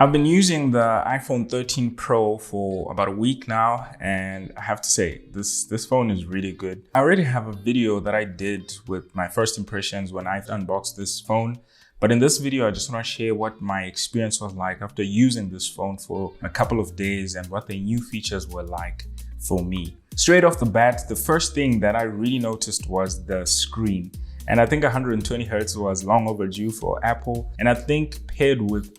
I've been using the iPhone 13 Pro for about a week now, and I have to say, this phone is really good. I already have a video that I did with my first impressions when I unboxed this phone. But in this video, I just want to share what my experience was like after using this phone for a couple of days and what the new features were like for me. Straight off the bat, the first thing that I really noticed was the screen. And I think 120 Hz was long overdue for Apple. And I think paired with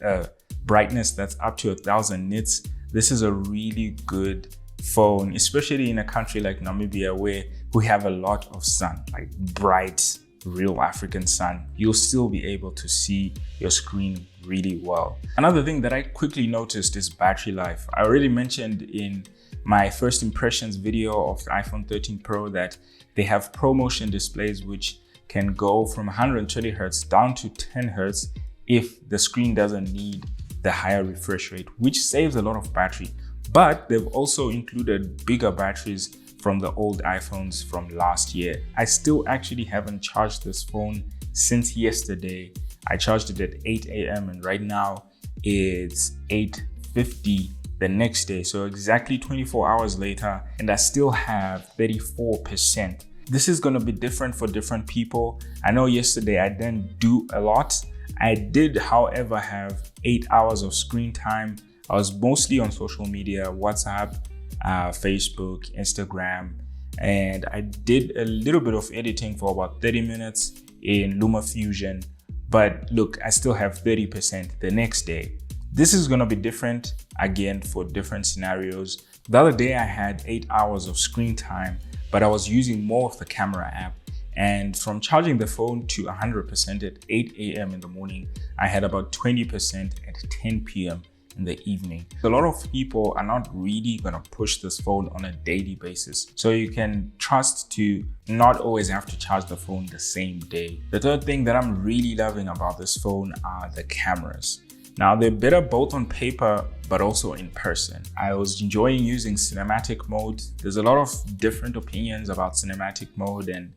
brightness that's up to 1000 nits, this is a really good phone, especially in a country like Namibia where we have a lot of sun, like bright, real African sun. You'll still be able to see your screen really well. Another thing that I quickly noticed is battery life. I already mentioned in my first impressions video of the iPhone 13 Pro that they have ProMotion displays which can go from 120 Hz down to 10 Hz if the screen doesn't need the higher refresh rate, which saves a lot of battery. But they've also included bigger batteries from the old iPhones from last year. I still actually haven't charged this phone since yesterday. I charged it at 8 a.m. and right now it's 8:50 the next day. So exactly 24 hours later, and I still have 34%. This is gonna be different for different people. I know yesterday I didn't do a lot. I did, however, have 8 hours of screen time. I was mostly on social media, WhatsApp, Facebook, Instagram, and I did a little bit of editing for about 30 minutes in LumaFusion. But look, I still have 30% the next day. This is gonna be different, again, for different scenarios. The other day I had 8 hours of screen time, but I was using more of the camera app. And from charging the phone to 100% at 8 a.m. in the morning, I had about 20% at 10 p.m. in the evening. A lot of people are not really gonna push this phone on a daily basis. So you can trust to not always have to charge the phone the same day. The third thing that I'm really loving about this phone are the cameras. Now they're better both on paper, but also in person. I was enjoying using cinematic mode. There's a lot of different opinions about cinematic mode and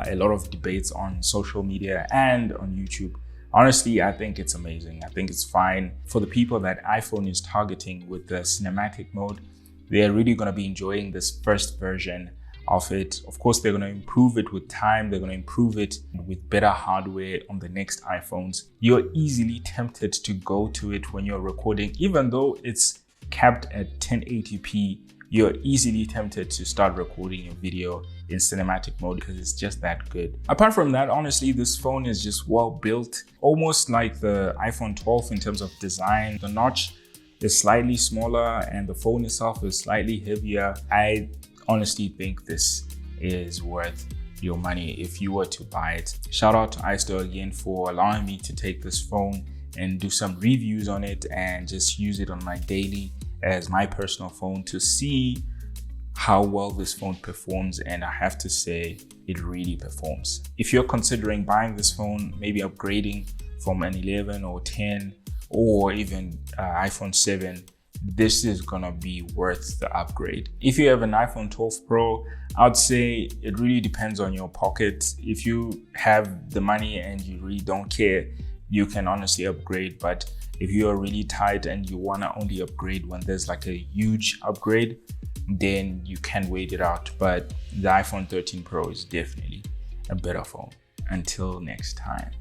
a lot of debates on social media and on YouTube. Honestly, I think it's amazing. I think it's fine for the people that iPhone is targeting with the cinematic mode. They're really gonna be enjoying this first version of it. Of course, they're gonna improve it with time. They're gonna improve it with better hardware on the next iPhones. You're easily tempted to go to it when you're recording, even though it's capped at 1080p. You're easily tempted to start recording your video in cinematic mode because it's just that good. Apart from that, honestly, this phone is just well built, almost like the iPhone 12 in terms of design. The notch is slightly smaller and the phone itself is slightly heavier. I honestly think this is worth your money if you were to buy it. Shout out to iStore again for allowing me to take this phone and do some reviews on it and just use it on my daily as my personal phone to see how well this phone performs, and I have to say it really performs. If you're considering buying this phone, maybe upgrading from an 11 or 10 or even iPhone 7, this is gonna be worth the upgrade. If you have an iPhone 12 Pro, I'd say it really depends on your pocket. If you have the money and you really don't care, you can honestly upgrade. But if you are really tight and you wanna only upgrade when there's like a huge upgrade, then you can wait it out. But the iPhone 13 Pro is definitely a better phone. Until next time.